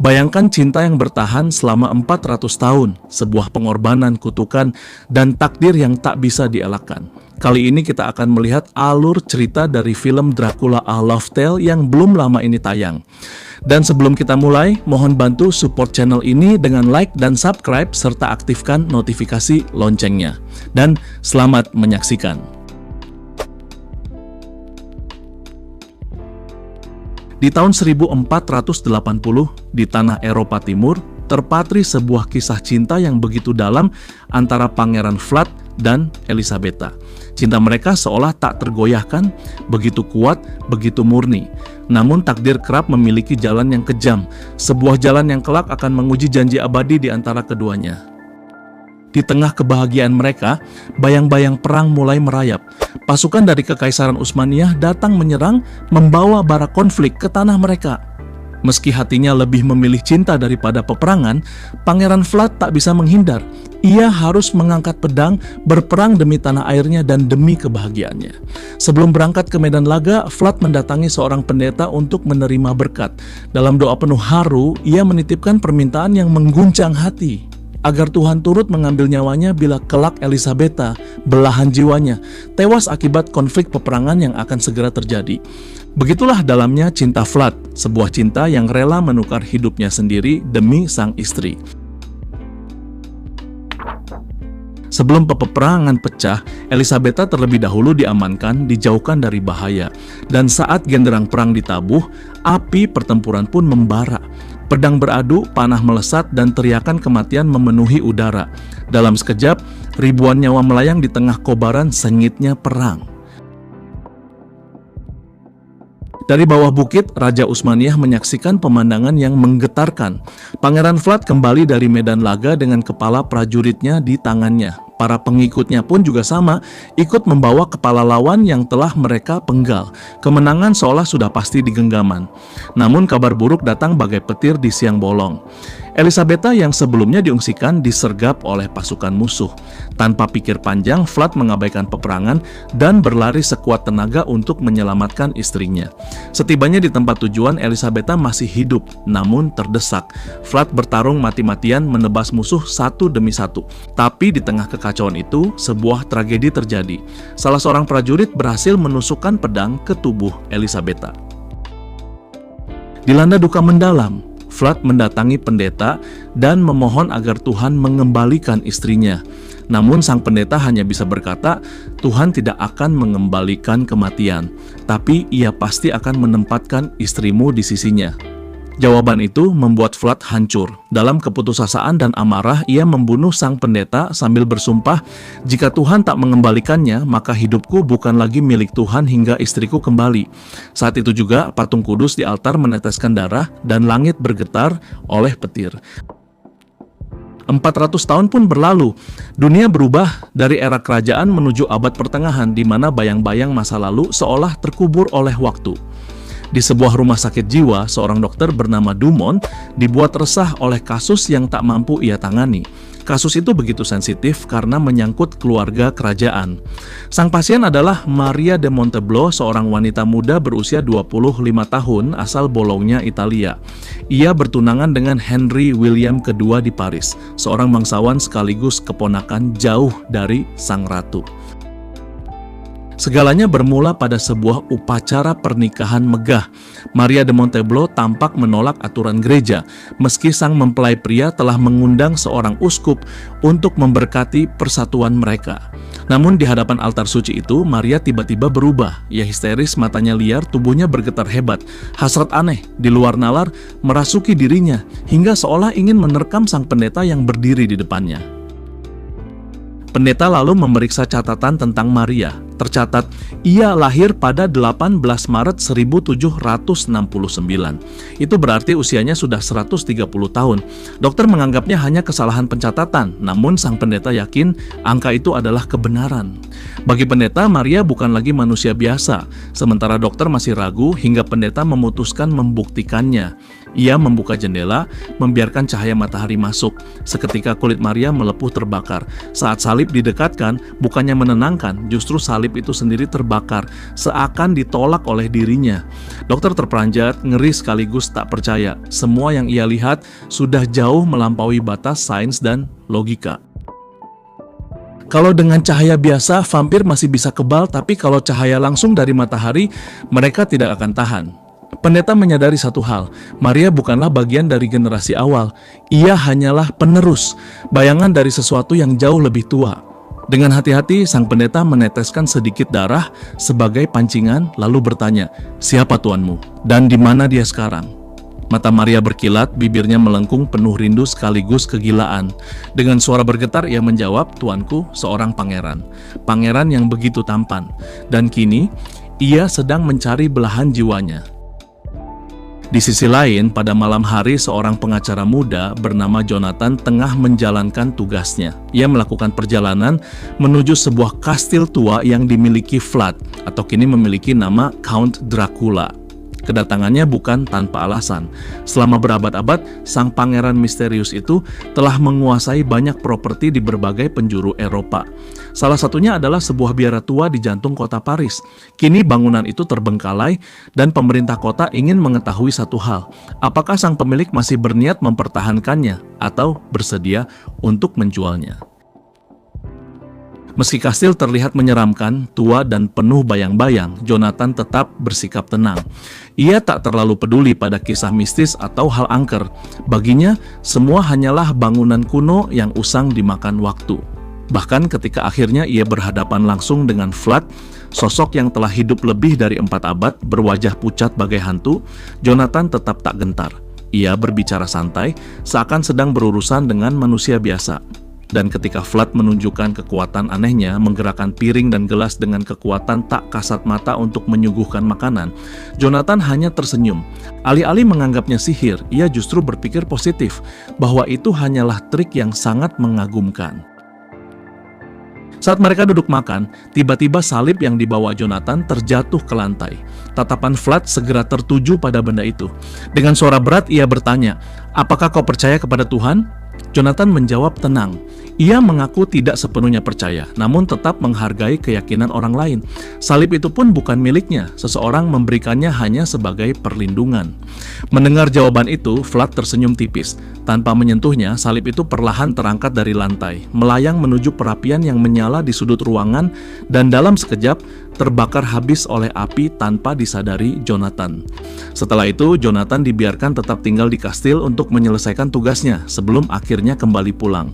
Bayangkan cinta yang bertahan selama 400 tahun, sebuah pengorbanan, kutukan, dan takdir yang tak bisa dielakkan. Kali ini kita akan melihat alur cerita dari film Dracula A Love Tale yang belum lama ini tayang. Dan sebelum kita mulai, mohon bantu support channel ini dengan like dan subscribe serta aktifkan notifikasi loncengnya. Dan selamat menyaksikan. Di tahun 1480, di tanah Eropa Timur, terpatri sebuah kisah cinta yang begitu dalam antara Pangeran Vlad dan Elisabetta. Cinta mereka seolah tak tergoyahkan, begitu kuat, begitu murni. Namun takdir kerap memiliki jalan yang kejam, sebuah jalan yang kelak akan menguji janji abadi di antara keduanya. Di tengah kebahagiaan mereka, bayang-bayang perang mulai merayap. Pasukan dari Kekaisaran Utsmaniyah datang menyerang, membawa bara konflik ke tanah mereka. Meski hatinya lebih memilih cinta daripada peperangan, Pangeran Vlad tak bisa menghindar. Ia harus mengangkat pedang, berperang demi tanah airnya dan demi kebahagiaannya. Sebelum berangkat ke medan laga, Vlad mendatangi seorang pendeta untuk menerima berkat. Dalam doa penuh haru, ia menitipkan permintaan yang mengguncang hati, agar Tuhan turut mengambil nyawanya bila kelak Elisabetta, belahan jiwanya, tewas akibat konflik peperangan yang akan segera terjadi. Begitulah dalamnya cinta Vlad, sebuah cinta yang rela menukar hidupnya sendiri demi sang istri. Sebelum peperangan pecah, Elisabetta terlebih dahulu diamankan, dijauhkan dari bahaya. Dan saat genderang perang ditabuh, api pertempuran pun membara. Pedang beradu, panah melesat, dan teriakan kematian memenuhi udara. Dalam sekejap, ribuan nyawa melayang di tengah kobaran sengitnya perang. Dari bawah bukit, Raja Utsmaniyah menyaksikan pemandangan yang menggetarkan. Pangeran Vlad kembali dari medan laga dengan kepala prajuritnya di tangannya. Para pengikutnya pun juga sama, ikut membawa kepala lawan yang telah mereka penggal. Kemenangan seolah sudah pasti di genggaman. Namun kabar buruk datang bagai petir di siang bolong. Elisabetta yang sebelumnya diungsikan disergap oleh pasukan musuh. Tanpa pikir panjang, Vlad mengabaikan peperangan dan berlari sekuat tenaga untuk menyelamatkan istrinya. Setibanya di tempat tujuan, Elisabetta masih hidup, namun terdesak. Vlad bertarung mati-matian menebas musuh satu demi satu. Tapi di tengah kekacauan itu, sebuah tragedi terjadi. Salah seorang prajurit berhasil menusukkan pedang ke tubuh Elisabetta. Dilanda duka mendalam, Vlad mendatangi pendeta dan memohon agar Tuhan mengembalikan istrinya. Namun sang pendeta hanya bisa berkata, Tuhan tidak akan mengembalikan kematian, tapi ia pasti akan menempatkan istrimu di sisinya. Jawaban itu membuat Vlad hancur. Dalam keputusasaan dan amarah, ia membunuh sang pendeta sambil bersumpah, jika Tuhan tak mengembalikannya, maka hidupku bukan lagi milik Tuhan hingga istriku kembali. Saat itu juga, patung kudus di altar meneteskan darah dan langit bergetar oleh petir. 400 tahun pun berlalu. Dunia berubah dari era kerajaan menuju abad pertengahan, di mana bayang-bayang masa lalu seolah terkubur oleh waktu. Di sebuah rumah sakit jiwa, seorang dokter bernama Dumont dibuat resah oleh kasus yang tak mampu ia tangani. Kasus itu begitu sensitif karena menyangkut keluarga kerajaan. Sang pasien adalah Maria de Montebello, seorang wanita muda berusia 25 tahun asal Bologna, Italia. Ia bertunangan dengan Henry William II di Paris, seorang bangsawan sekaligus keponakan jauh dari sang ratu. Segalanya bermula pada sebuah upacara pernikahan megah. Maria de Montebello tampak menolak aturan gereja, meski sang mempelai pria telah mengundang seorang uskup untuk memberkati persatuan mereka. Namun di hadapan altar suci itu, Maria tiba-tiba berubah. Ia histeris, matanya liar, tubuhnya bergetar hebat. Hasrat aneh, di luar nalar, merasuki dirinya, hingga seolah ingin menerkam sang pendeta yang berdiri di depannya. Pendeta lalu memeriksa catatan tentang Maria. Tercatat, ia lahir pada 18 Maret 1769. Itu berarti usianya sudah 130 tahun. Dokter menganggapnya hanya kesalahan pencatatan, namun sang pendeta yakin angka itu adalah kebenaran. Bagi pendeta, Maria bukan lagi manusia biasa. Sementara dokter masih ragu hingga pendeta memutuskan membuktikannya. Ia membuka jendela, membiarkan cahaya matahari masuk. Seketika kulit Maria melepuh terbakar. Saat salib didekatkan, bukannya menenangkan, justru salib itu sendiri terbakar, seakan ditolak oleh dirinya. Dokter terperanjat, ngeri sekaligus tak percaya. Semua yang ia lihat sudah jauh melampaui batas sains dan logika. Kalau dengan cahaya biasa, vampir masih bisa kebal, tapi kalau cahaya langsung dari matahari, mereka tidak akan tahan. Pendeta menyadari satu hal, Maria bukanlah bagian dari generasi awal. Ia hanyalah penerus, bayangan dari sesuatu yang jauh lebih tua. Dengan hati-hati, sang pendeta meneteskan sedikit darah sebagai pancingan, lalu bertanya, "Siapa tuanmu? Dan di mana dia sekarang?" Mata Maria berkilat, bibirnya melengkung penuh rindu sekaligus kegilaan. Dengan suara bergetar ia menjawab, "Tuanku, seorang pangeran. Pangeran yang begitu tampan. Dan kini, ia sedang mencari belahan jiwanya." Di sisi lain, pada malam hari seorang pengacara muda bernama Jonathan tengah menjalankan tugasnya. Ia melakukan perjalanan menuju sebuah kastil tua yang dimiliki Vlad, atau kini memiliki nama Count Dracula. Kedatangannya bukan tanpa alasan. Selama berabad-abad, sang pangeran misterius itu telah menguasai banyak properti di berbagai penjuru Eropa. Salah satunya adalah sebuah biara tua di jantung kota Paris. Kini bangunan itu terbengkalai dan pemerintah kota ingin mengetahui satu hal. Apakah sang pemilik masih berniat mempertahankannya atau bersedia untuk menjualnya? Meski kastil terlihat menyeramkan, tua dan penuh bayang-bayang, Jonathan tetap bersikap tenang. Ia tak terlalu peduli pada kisah mistis atau hal angker. Baginya, semua hanyalah bangunan kuno yang usang dimakan waktu. Bahkan ketika akhirnya ia berhadapan langsung dengan Vlad, sosok yang telah hidup lebih dari 4 abad, berwajah pucat bagai hantu, Jonathan tetap tak gentar. Ia berbicara santai, seakan sedang berurusan dengan manusia biasa. Dan ketika Vlad menunjukkan kekuatan anehnya, menggerakkan piring dan gelas dengan kekuatan tak kasat mata untuk menyuguhkan makanan, Jonathan hanya tersenyum. Alih-alih menganggapnya sihir, ia justru berpikir positif, bahwa itu hanyalah trik yang sangat mengagumkan. Saat mereka duduk makan, tiba-tiba salib yang dibawa Jonathan terjatuh ke lantai. Tatapan Vlad segera tertuju pada benda itu. Dengan suara berat ia bertanya, "Apakah kau percaya kepada Tuhan?" Jonathan menjawab tenang. Ia mengaku tidak sepenuhnya percaya, namun tetap menghargai keyakinan orang lain. Salib itu pun bukan miliknya, seseorang memberikannya hanya sebagai perlindungan. Mendengar jawaban itu, Vlad tersenyum tipis. Tanpa menyentuhnya, salib itu perlahan terangkat dari lantai, melayang menuju perapian yang menyala di sudut ruangan, dan dalam sekejap terbakar habis oleh api tanpa disadari Jonathan. Setelah itu, Jonathan dibiarkan tetap tinggal di kastil untuk menyelesaikan tugasnya sebelum akhirnya kembali pulang.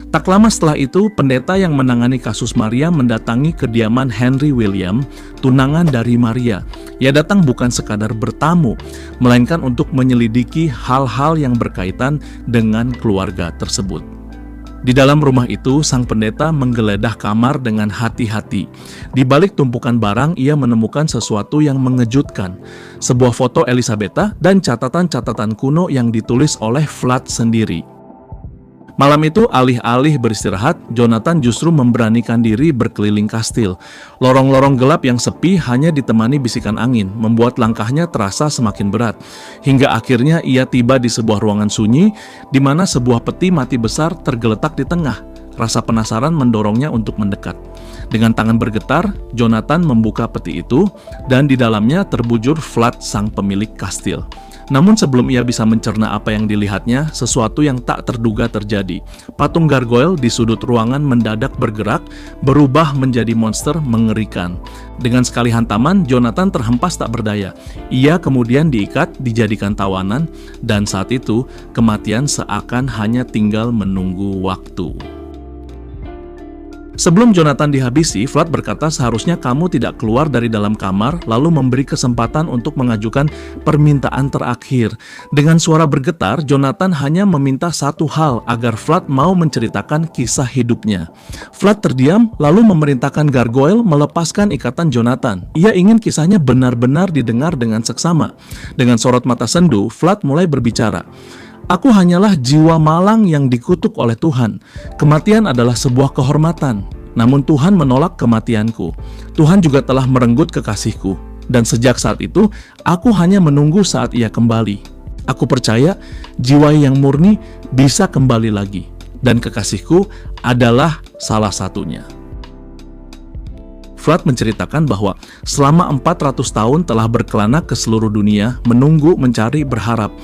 Tak lama setelah itu, pendeta yang menangani kasus Maria mendatangi kediaman Henry William, tunangan dari Maria. Ia datang bukan sekadar bertamu, melainkan untuk menyelidiki hal-hal yang berkaitan dengan keluarga tersebut. Di dalam rumah itu, sang pendeta menggeledah kamar dengan hati-hati. Di balik tumpukan barang, ia menemukan sesuatu yang mengejutkan. Sebuah foto Elisabetta dan catatan-catatan kuno yang ditulis oleh Vlad sendiri. Malam itu, alih-alih beristirahat, Jonathan justru memberanikan diri berkeliling kastil. Lorong-lorong gelap yang sepi hanya ditemani bisikan angin, membuat langkahnya terasa semakin berat. Hingga akhirnya ia tiba di sebuah ruangan sunyi, di mana sebuah peti mati besar tergeletak di tengah. Rasa penasaran mendorongnya untuk mendekat. Dengan tangan bergetar, Jonathan membuka peti itu, dan di dalamnya terbujur Vlad, sang pemilik kastil. Namun sebelum ia bisa mencerna apa yang dilihatnya, sesuatu yang tak terduga terjadi. Patung gargoyle di sudut ruangan mendadak bergerak, berubah menjadi monster mengerikan. Dengan sekali hantaman, Jonathan terhempas tak berdaya. Ia kemudian diikat, dijadikan tawanan, dan saat itu kematian seakan hanya tinggal menunggu waktu. Sebelum Jonathan dihabisi, Vlad berkata seharusnya kamu tidak keluar dari dalam kamar lalu memberi kesempatan untuk mengajukan permintaan terakhir. Dengan suara bergetar, Jonathan hanya meminta satu hal, agar Vlad mau menceritakan kisah hidupnya. Vlad terdiam lalu memerintahkan gargoyle melepaskan ikatan Jonathan. Ia ingin kisahnya benar-benar didengar dengan seksama. Dengan sorot mata sendu, Vlad mulai berbicara. Aku hanyalah jiwa malang yang dikutuk oleh Tuhan. Kematian adalah sebuah kehormatan, namun Tuhan menolak kematianku. Tuhan juga telah merenggut kekasihku. Dan sejak saat itu, aku hanya menunggu saat ia kembali. Aku percaya jiwa yang murni bisa kembali lagi, dan kekasihku adalah salah satunya. Flood menceritakan bahwa selama 400 tahun telah berkelana ke seluruh dunia, menunggu, mencari, berharap.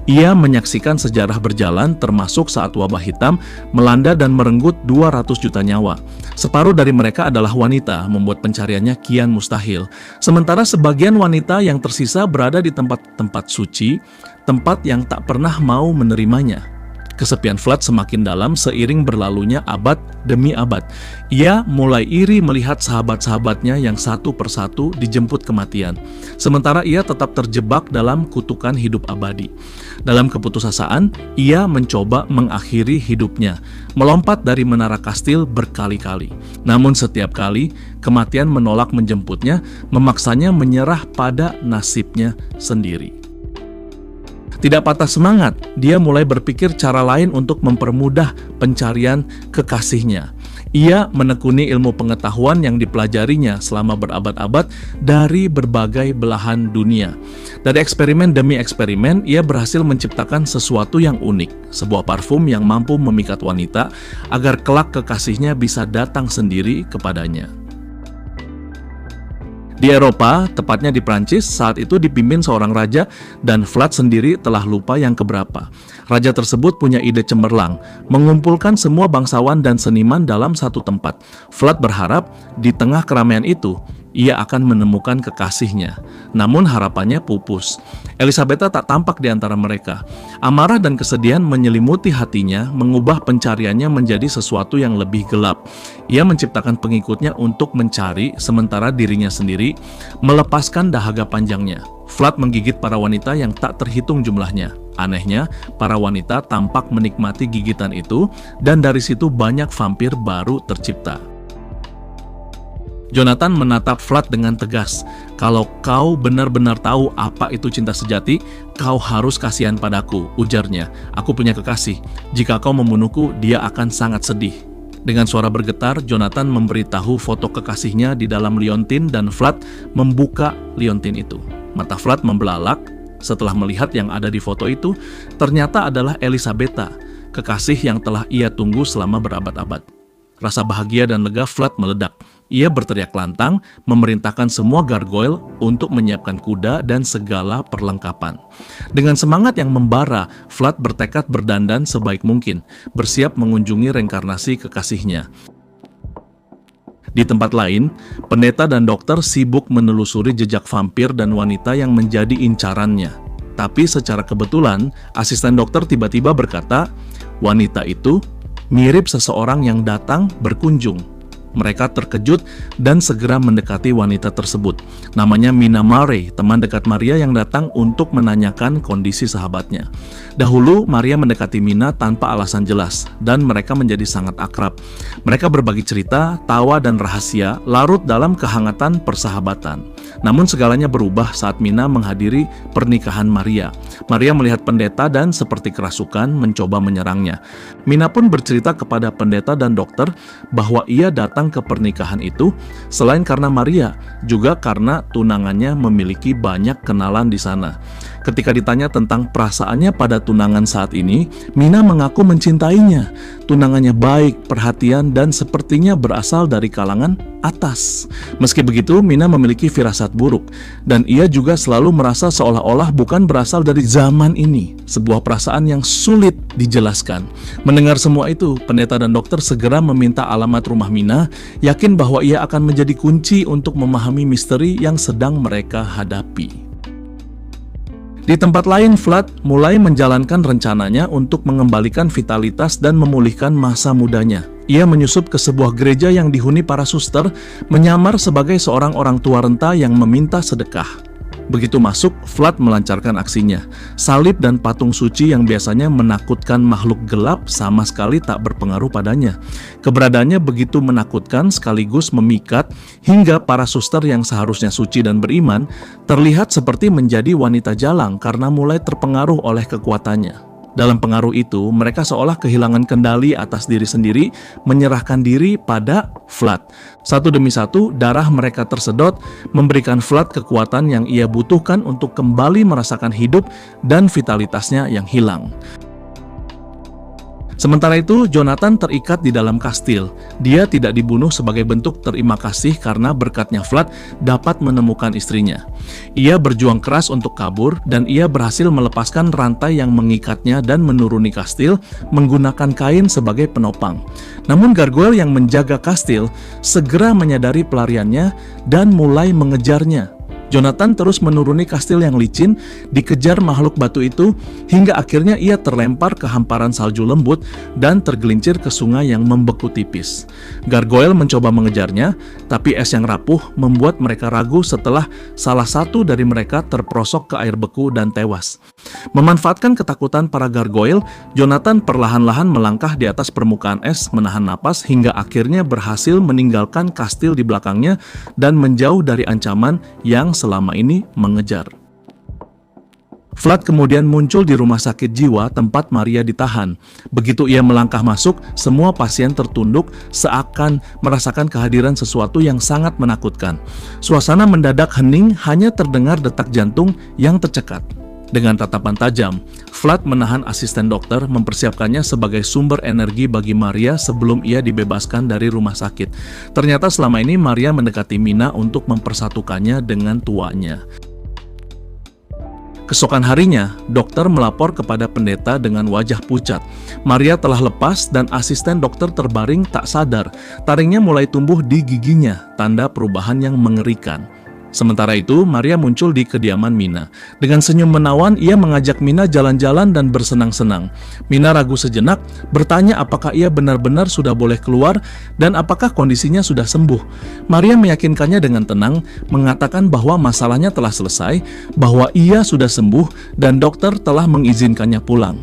Ia menyaksikan sejarah berjalan termasuk saat wabah hitam melanda dan merenggut 200 juta nyawa. Separuh dari mereka adalah wanita, membuat pencariannya kian mustahil. Sementara sebagian wanita yang tersisa berada di tempat-tempat suci, tempat yang tak pernah mau menerimanya. Kesepian Flood semakin dalam seiring berlalunya abad demi abad. Ia mulai iri melihat sahabat-sahabatnya yang satu persatu dijemput kematian. Sementara ia tetap terjebak dalam kutukan hidup abadi. Dalam keputusasaan, ia mencoba mengakhiri hidupnya, melompat dari menara kastil berkali-kali. Namun setiap kali, kematian menolak menjemputnya, memaksanya menyerah pada nasibnya sendiri. Tidak patah semangat, dia mulai berpikir cara lain untuk mempermudah pencarian kekasihnya. Ia menekuni ilmu pengetahuan yang dipelajarinya selama berabad-abad dari berbagai belahan dunia. Dari eksperimen demi eksperimen, ia berhasil menciptakan sesuatu yang unik, sebuah parfum yang mampu memikat wanita agar kelak kekasihnya bisa datang sendiri kepadanya. Di Eropa, tepatnya di Prancis, saat itu dipimpin seorang raja dan Flood sendiri telah lupa yang keberapa. Raja tersebut punya ide cemerlang, mengumpulkan semua bangsawan dan seniman dalam satu tempat. Flood berharap di tengah keramaian itu, ia akan menemukan kekasihnya. Namun harapannya pupus. Elisabetta tak tampak di antara mereka. Amarah dan kesedihan menyelimuti hatinya, mengubah pencariannya menjadi sesuatu yang lebih gelap. Ia menciptakan pengikutnya untuk mencari, sementara dirinya sendiri melepaskan dahaga panjangnya. Flood menggigit para wanita yang tak terhitung jumlahnya. Anehnya, para wanita tampak menikmati gigitan itu, dan dari situ banyak vampir baru tercipta. Jonathan menatap Flood dengan tegas. "Kalau kau benar-benar tahu apa itu cinta sejati, kau harus kasihan padaku," ujarnya. "Aku punya kekasih. Jika kau membunuhku, dia akan sangat sedih." Dengan suara bergetar, Jonathan memberitahu foto kekasihnya di dalam liontin dan Flood membuka liontin itu. Mata Flood membelalak setelah melihat yang ada di foto itu. Ternyata adalah Elisabetta, kekasih yang telah ia tunggu selama berabad-abad. Rasa bahagia dan lega Flood meledak. Ia berteriak lantang, memerintahkan semua gargoyle untuk menyiapkan kuda dan segala perlengkapan. Dengan semangat yang membara, Flood bertekad berdandan sebaik mungkin, bersiap mengunjungi reinkarnasi kekasihnya. Di tempat lain, pendeta dan dokter sibuk menelusuri jejak vampir dan wanita yang menjadi incarannya. Tapi secara kebetulan, asisten dokter tiba-tiba berkata, "Wanita itu mirip seseorang yang datang berkunjung." Mereka terkejut dan segera mendekati wanita tersebut. Namanya Mina Mare, teman dekat Maria yang datang untuk menanyakan kondisi sahabatnya. Dahulu, Maria mendekati Mina tanpa alasan jelas, dan mereka menjadi sangat akrab. Mereka berbagi cerita, tawa, dan rahasia, larut dalam kehangatan persahabatan. Namun segalanya berubah saat Mina menghadiri pernikahan Maria. Maria melihat pendeta dan seperti kerasukan mencoba menyerangnya. Mina pun bercerita kepada pendeta dan dokter bahwa ia datang ke pernikahan itu selain karena Maria, juga karena tunangannya memiliki banyak kenalan di sana. Ketika ditanya tentang perasaannya pada tunangan saat ini, Mina mengaku mencintainya. Tunangannya baik, perhatian, dan sepertinya berasal dari kalangan atas. Meski begitu, Mina memiliki firasat buruk, dan ia juga selalu merasa seolah-olah bukan berasal dari zaman ini. Sebuah perasaan yang sulit dijelaskan. Mendengar semua itu, pendeta dan dokter segera meminta alamat rumah Mina, yakin bahwa ia akan menjadi kunci untuk memahami misteri yang sedang mereka hadapi. Di tempat lain, Flood mulai menjalankan rencananya untuk mengembalikan vitalitas dan memulihkan masa mudanya. Ia menyusup ke sebuah gereja yang dihuni para suster, menyamar sebagai seorang orang tua renta yang meminta sedekah. Begitu masuk, Flood melancarkan aksinya. Salib dan patung suci yang biasanya menakutkan makhluk gelap sama sekali tak berpengaruh padanya. Keberadaannya begitu menakutkan sekaligus memikat hingga para suster yang seharusnya suci dan beriman terlihat seperti menjadi wanita jalang karena mulai terpengaruh oleh kekuatannya. Dalam pengaruh itu, mereka seolah kehilangan kendali atas diri sendiri, menyerahkan diri pada Vlad. Satu demi satu, darah mereka tersedot, memberikan Vlad kekuatan yang ia butuhkan untuk kembali merasakan hidup dan vitalitasnya yang hilang. Sementara itu, Jonathan terikat di dalam kastil. Dia tidak dibunuh sebagai bentuk terima kasih karena berkatnya Vlad dapat menemukan istrinya. Ia berjuang keras untuk kabur dan ia berhasil melepaskan rantai yang mengikatnya dan menuruni kastil menggunakan kain sebagai penopang. Namun gargoyle yang menjaga kastil segera menyadari pelariannya dan mulai mengejarnya. Jonathan terus menuruni kastil yang licin, dikejar makhluk batu itu, hingga akhirnya ia terlempar ke hamparan salju lembut dan tergelincir ke sungai yang membeku tipis. Gargoyle mencoba mengejarnya, tapi es yang rapuh membuat mereka ragu setelah salah satu dari mereka terperosok ke air beku dan tewas. Memanfaatkan ketakutan para gargoyle, Jonathan perlahan-lahan melangkah di atas permukaan es, menahan napas hingga akhirnya berhasil meninggalkan kastil di belakangnya dan menjauh dari ancaman yang selama ini mengejar. Vlad kemudian muncul di rumah sakit jiwa tempat Maria ditahan. Begitu ia melangkah masuk, semua pasien tertunduk seakan merasakan kehadiran sesuatu yang sangat menakutkan. Suasana mendadak hening, hanya terdengar detak jantung yang tercekat. Dengan tatapan tajam, Vlad menahan asisten dokter, mempersiapkannya sebagai sumber energi bagi Maria sebelum ia dibebaskan dari rumah sakit. Ternyata selama ini Maria mendekati Mina untuk mempersatukannya dengan tuanya. Keesokan harinya, dokter melapor kepada pendeta dengan wajah pucat. Maria telah lepas dan asisten dokter terbaring tak sadar. Taringnya mulai tumbuh di giginya, tanda perubahan yang mengerikan. Sementara itu, Maria muncul di kediaman Mina. Dengan senyum menawan, ia mengajak Mina jalan-jalan dan bersenang-senang. Mina ragu sejenak, bertanya apakah ia benar-benar sudah boleh keluar dan apakah kondisinya sudah sembuh. Maria meyakinkannya dengan tenang, mengatakan bahwa masalahnya telah selesai, bahwa ia sudah sembuh dan dokter telah mengizinkannya pulang.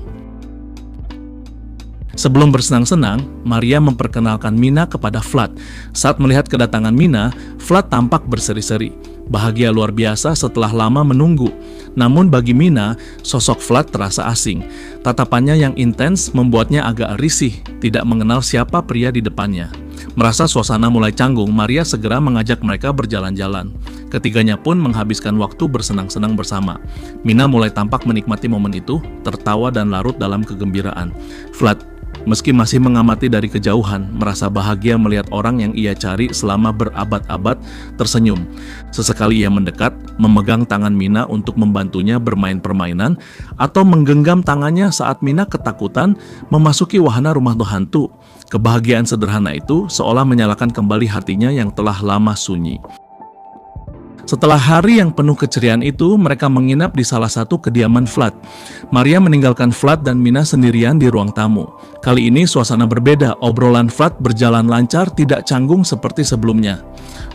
Sebelum bersenang-senang, Maria memperkenalkan Mina kepada Vlad. Saat melihat kedatangan Mina, Vlad tampak berseri-seri. Bahagia luar biasa setelah lama menunggu. Namun bagi Mina, sosok Vlad terasa asing. Tatapannya yang intens membuatnya agak risih, tidak mengenal siapa pria di depannya. Merasa suasana mulai canggung, Maria segera mengajak mereka berjalan-jalan. Ketiganya pun menghabiskan waktu bersenang-senang bersama. Mina mulai tampak menikmati momen itu, tertawa dan larut dalam kegembiraan. Vlad, meski masih mengamati dari kejauhan, merasa bahagia melihat orang yang ia cari selama berabad-abad tersenyum. Sesekali ia mendekat, memegang tangan Mina untuk membantunya bermain permainan, atau menggenggam tangannya saat Mina ketakutan memasuki wahana rumah hantu. Kebahagiaan sederhana itu seolah menyalakan kembali hatinya yang telah lama sunyi. Setelah hari yang penuh keceriaan itu, mereka menginap di salah satu kediaman Vlad. Maria meninggalkan Vlad dan Mina sendirian di ruang tamu. Kali ini suasana berbeda, obrolan Vlad berjalan lancar, tidak canggung seperti sebelumnya.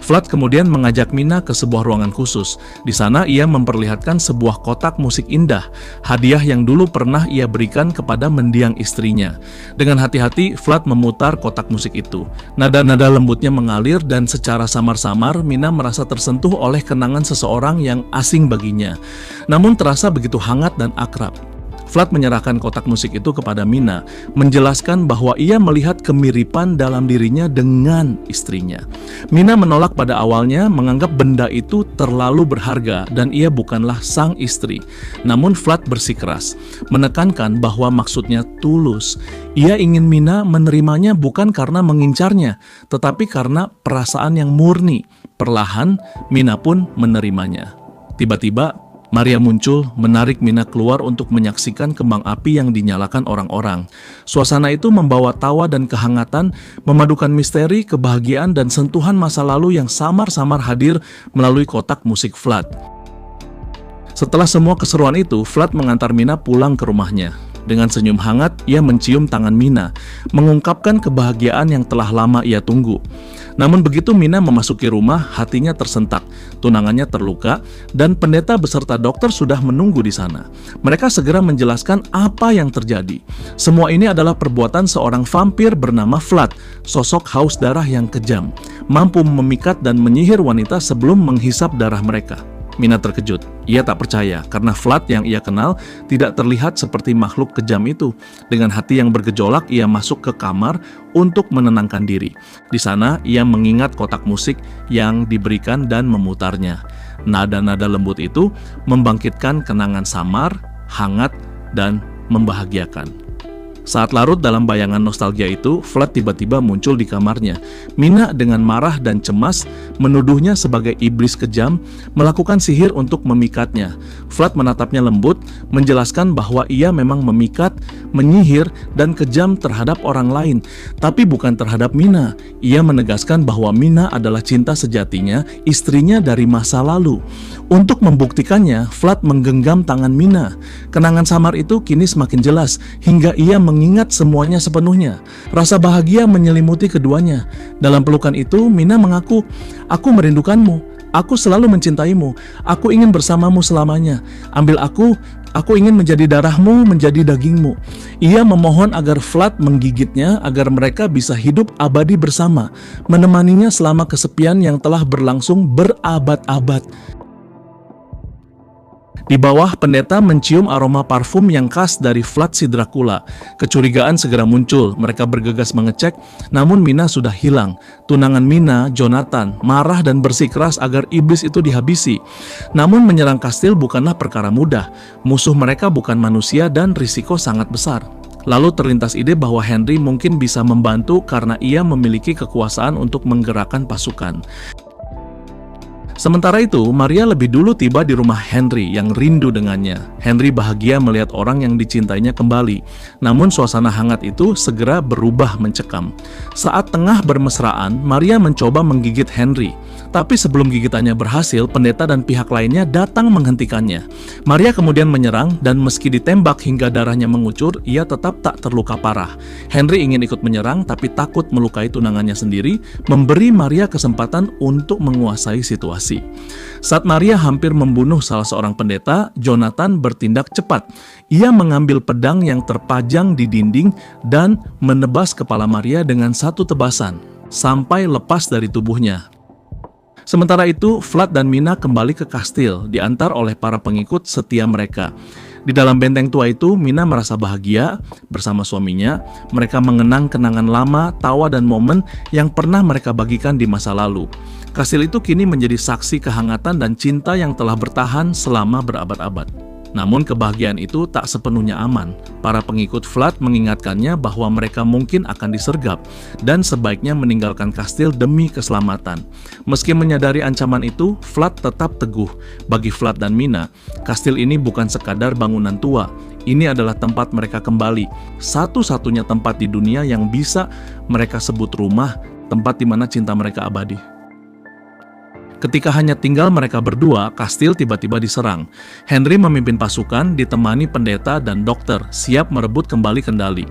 Vlad kemudian mengajak Mina ke sebuah ruangan khusus. Di sana ia memperlihatkan sebuah kotak musik indah, hadiah yang dulu pernah ia berikan kepada mendiang istrinya. Dengan hati-hati, Vlad memutar kotak musik itu. Nada-nada lembutnya mengalir dan secara samar-samar Mina merasa tersentuh oleh kenangan seseorang yang asing baginya. Namun terasa begitu hangat dan akrab. Vlad menyerahkan kotak musik itu kepada Mina, menjelaskan bahwa ia melihat kemiripan dalam dirinya dengan istrinya. Mina menolak pada awalnya, menganggap benda itu terlalu berharga dan ia bukanlah sang istri. Namun Vlad bersikeras, menekankan bahwa maksudnya tulus. Ia ingin Mina menerimanya bukan karena mengincarnya, tetapi karena perasaan yang murni. Perlahan, Mina pun menerimanya. Tiba-tiba, Maria muncul, menarik Mina keluar untuk menyaksikan kembang api yang dinyalakan orang-orang. Suasana itu membawa tawa dan kehangatan, memadukan misteri, kebahagiaan, dan sentuhan masa lalu yang samar-samar hadir melalui kotak musik Vlad. Setelah semua keseruan itu, Vlad mengantar Mina pulang ke rumahnya. Dengan senyum hangat, ia mencium tangan Mina, mengungkapkan kebahagiaan yang telah lama ia tunggu. Namun begitu Mina memasuki rumah, hatinya tersentak, tunangannya terluka, dan pendeta beserta dokter sudah menunggu di sana. Mereka segera menjelaskan apa yang terjadi. Semua ini adalah perbuatan seorang vampir bernama Vlad, sosok haus darah yang kejam, mampu memikat dan menyihir wanita sebelum menghisap darah mereka. Mina terkejut. Ia tak percaya karena Vlad yang ia kenal tidak terlihat seperti makhluk kejam itu. Dengan hati yang bergejolak, ia masuk ke kamar untuk menenangkan diri. Di sana, ia mengingat kotak musik yang diberikan dan memutarnya. Nada-nada lembut itu membangkitkan kenangan samar, hangat, dan membahagiakan. Saat larut dalam bayangan nostalgia itu, Vlad tiba-tiba muncul di kamarnya. Mina dengan marah dan cemas menuduhnya sebagai iblis kejam melakukan sihir untuk memikatnya. Vlad menatapnya lembut, menjelaskan bahwa ia memang memikat, menyihir, dan kejam terhadap orang lain, tapi bukan terhadap Mina. Ia menegaskan bahwa Mina adalah cinta sejatinya, istrinya dari masa lalu. Untuk membuktikannya, Vlad menggenggam tangan Mina. Kenangan samar itu kini semakin jelas, hingga ia mengingat semuanya sepenuhnya. Rasa bahagia menyelimuti keduanya. Dalam pelukan itu, Mina mengaku, "Aku merindukanmu, aku selalu mencintaimu, aku ingin bersamamu selamanya. Ambil aku ingin menjadi darahmu, menjadi dagingmu." Ia memohon agar Vlad menggigitnya agar mereka bisa hidup abadi bersama, menemaninya selama kesepian yang telah berlangsung berabad-abad. Di bawah, pendeta mencium aroma parfum yang khas dari Vlad si Dracula. Kecurigaan segera muncul, mereka bergegas mengecek, namun Mina sudah hilang. Tunangan Mina, Jonathan, marah dan bersikeras agar iblis itu dihabisi. Namun menyerang kastil bukanlah perkara mudah. Musuh mereka bukan manusia dan risiko sangat besar. Lalu terlintas ide bahwa Henry mungkin bisa membantu karena ia memiliki kekuasaan untuk menggerakkan pasukan. Sementara itu, Maria lebih dulu tiba di rumah Henry yang rindu dengannya. Henry bahagia melihat orang yang dicintainya kembali. Namun suasana hangat itu segera berubah mencekam. Saat tengah bermesraan, Maria mencoba menggigit Henry. Tapi sebelum gigitannya berhasil, pendeta dan pihak lainnya datang menghentikannya. Maria kemudian menyerang dan meski ditembak hingga darahnya mengucur, ia tetap tak terluka parah. Henry ingin ikut menyerang tapi takut melukai tunangannya sendiri, memberi Maria kesempatan untuk menguasai situasi. Saat Maria hampir membunuh salah seorang pendeta, Jonathan bertindak cepat. Ia mengambil pedang yang terpajang di dinding dan menebas kepala Maria dengan satu tebasan, sampai lepas dari tubuhnya. Sementara itu, Vlad dan Mina kembali ke kastil, diantar oleh para pengikut setia mereka. Di dalam benteng tua itu, Mina merasa bahagia bersama suaminya. Mereka mengenang kenangan lama, tawa dan momen yang pernah mereka bagikan di masa lalu. Kastil itu kini menjadi saksi kehangatan dan cinta yang telah bertahan selama berabad-abad. Namun kebahagiaan itu tak sepenuhnya aman. Para pengikut Vlad mengingatkannya bahwa mereka mungkin akan disergap dan sebaiknya meninggalkan kastil demi keselamatan. Meski menyadari ancaman itu, Vlad tetap teguh. Bagi Vlad dan Mina, kastil ini bukan sekadar bangunan tua. Ini adalah tempat mereka kembali, satu-satunya tempat di dunia yang bisa mereka sebut rumah, tempat di mana cinta mereka abadi. Ketika hanya tinggal mereka berdua, kastil tiba-tiba diserang. Henry memimpin pasukan, ditemani pendeta dan dokter, siap merebut kembali kendali.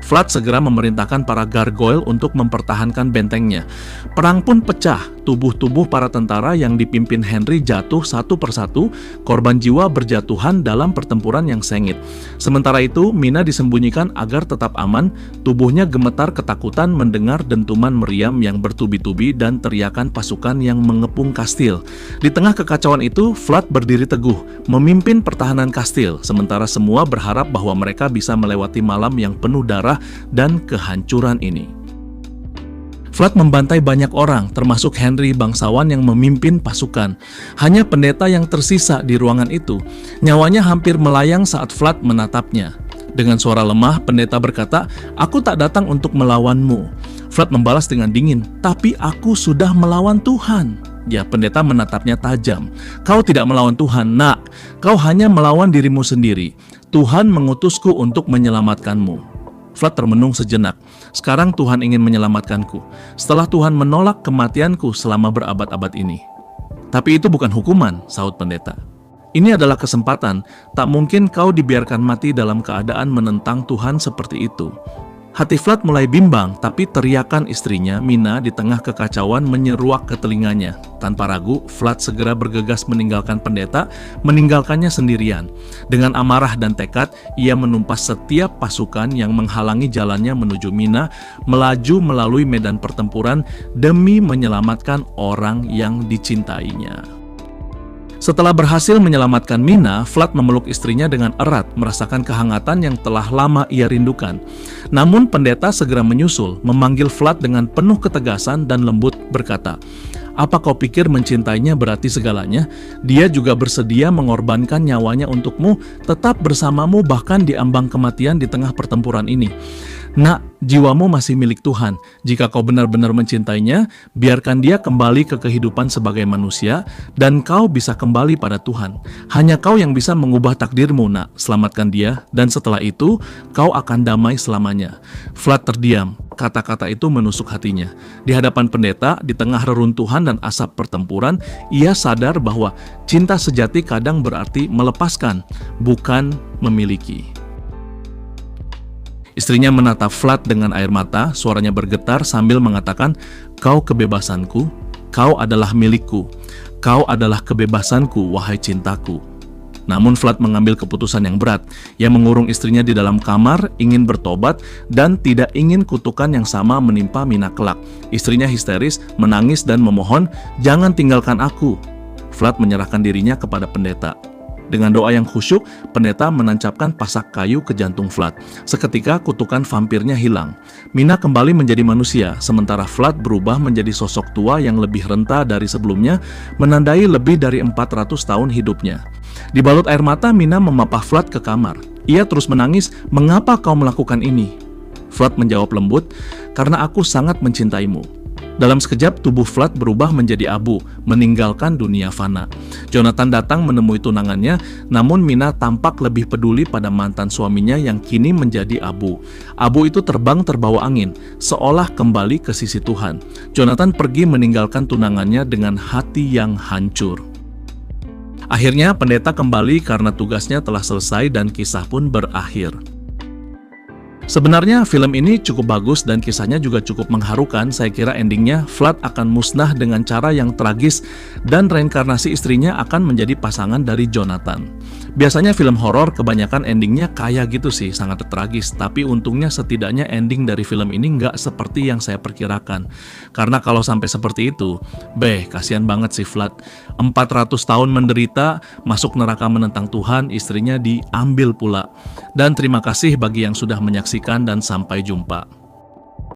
Vlad segera memerintahkan para gargoyle untuk mempertahankan bentengnya. Perang pun pecah, tubuh-tubuh para tentara yang dipimpin Henry jatuh satu persatu, korban jiwa berjatuhan dalam pertempuran yang sengit. Sementara itu, Mina disembunyikan agar tetap aman, tubuhnya gemetar ketakutan mendengar dentuman meriam yang bertubi-tubi dan teriakan pasukan yang mengepung kastil. Di tengah kekacauan itu, Vlad berdiri teguh, memimpin pertahanan kastil, sementara semua berharap bahwa mereka bisa melewati malam yang penuh darah dan kehancuran ini. Vlad membantai banyak orang, termasuk Henry bangsawan yang memimpin pasukan. Hanya pendeta yang tersisa di ruangan itu. Nyawanya hampir melayang saat Vlad menatapnya. Dengan suara lemah, pendeta berkata, "Aku tak datang untuk melawanmu." Vlad membalas dengan dingin, "Tapi aku sudah melawan Tuhan." Ya, pendeta menatapnya tajam. "Kau tidak melawan Tuhan, nak. Kau hanya melawan dirimu sendiri. Tuhan mengutusku untuk menyelamatkanmu." Vlad termenung sejenak. "Sekarang Tuhan ingin menyelamatkanku. Setelah Tuhan menolak kematianku selama berabad-abad ini." "Tapi itu bukan hukuman," sahut pendeta. "Ini adalah kesempatan. Tak mungkin kau dibiarkan mati dalam keadaan menentang Tuhan seperti itu." Hati Vlad mulai bimbang, tapi teriakan istrinya, Mina, di tengah kekacauan menyeruak ke telinganya. Tanpa ragu, Vlad segera bergegas meninggalkan pendeta, meninggalkannya sendirian. Dengan amarah dan tekad, ia menumpas setiap pasukan yang menghalangi jalannya menuju Mina, melaju melalui medan pertempuran demi menyelamatkan orang yang dicintainya. Setelah berhasil menyelamatkan Mina, Vlad memeluk istrinya dengan erat, merasakan kehangatan yang telah lama ia rindukan. Namun pendeta segera menyusul, memanggil Vlad dengan penuh ketegasan dan lembut berkata, "Apa kau pikir mencintainya berarti segalanya? Dia juga bersedia mengorbankan nyawanya untukmu, tetap bersamamu bahkan di ambang kematian di tengah pertempuran ini. Nak, jiwamu masih milik Tuhan. Jika kau benar-benar mencintainya, biarkan dia kembali ke kehidupan sebagai manusia dan kau bisa kembali pada Tuhan. Hanya kau yang bisa mengubah takdirmu, nak. Selamatkan dia dan setelah itu kau akan damai selamanya." Vlad terdiam. Kata-kata itu menusuk hatinya. Di hadapan pendeta, di tengah reruntuhan dan asap pertempuran, ia sadar bahwa cinta sejati kadang berarti melepaskan, bukan memiliki. Istrinya menatap Vlad dengan air mata, suaranya bergetar sambil mengatakan, "Kau kebebasanku, kau adalah milikku, kau adalah kebebasanku, wahai cintaku." Namun Vlad mengambil keputusan yang berat. Ia mengurung istrinya di dalam kamar, ingin bertobat, dan tidak ingin kutukan yang sama menimpa Mina kelak. Istrinya histeris, menangis dan memohon, "Jangan tinggalkan aku." Vlad menyerahkan dirinya kepada pendeta. Dengan doa yang khusyuk, pendeta menancapkan pasak kayu ke jantung Vlad. Seketika kutukan vampirnya hilang. Mina kembali menjadi manusia, sementara Vlad berubah menjadi sosok tua yang lebih renta dari sebelumnya, menandai lebih dari 400 tahun hidupnya. Dibalut air mata, Mina memapah Vlad ke kamar. Ia terus menangis, "Mengapa kau melakukan ini?" Vlad menjawab lembut, "Karena aku sangat mencintaimu." Dalam sekejap, tubuh Vlad berubah menjadi abu, meninggalkan dunia fana. Jonathan datang menemui tunangannya, namun Mina tampak lebih peduli pada mantan suaminya yang kini menjadi abu. Abu itu terbang terbawa angin, seolah kembali ke sisi Tuhan. Jonathan pergi meninggalkan tunangannya dengan hati yang hancur. Akhirnya pendeta kembali karena tugasnya telah selesai dan kisah pun berakhir. Sebenarnya film ini cukup bagus dan kisahnya juga cukup mengharukan. Saya kira endingnya Vlad akan musnah dengan cara yang tragis dan reinkarnasi istrinya akan menjadi pasangan dari Jonathan. Biasanya film horor kebanyakan endingnya kayak gitu sih, sangat tragis. Tapi untungnya setidaknya ending dari film ini nggak seperti yang saya perkirakan. Karena kalau sampai seperti itu, kasihan banget sih Vlad. 400 tahun menderita, masuk neraka menentang Tuhan, istrinya diambil pula. Dan terima kasih bagi yang sudah menyaksikan dan sampai jumpa.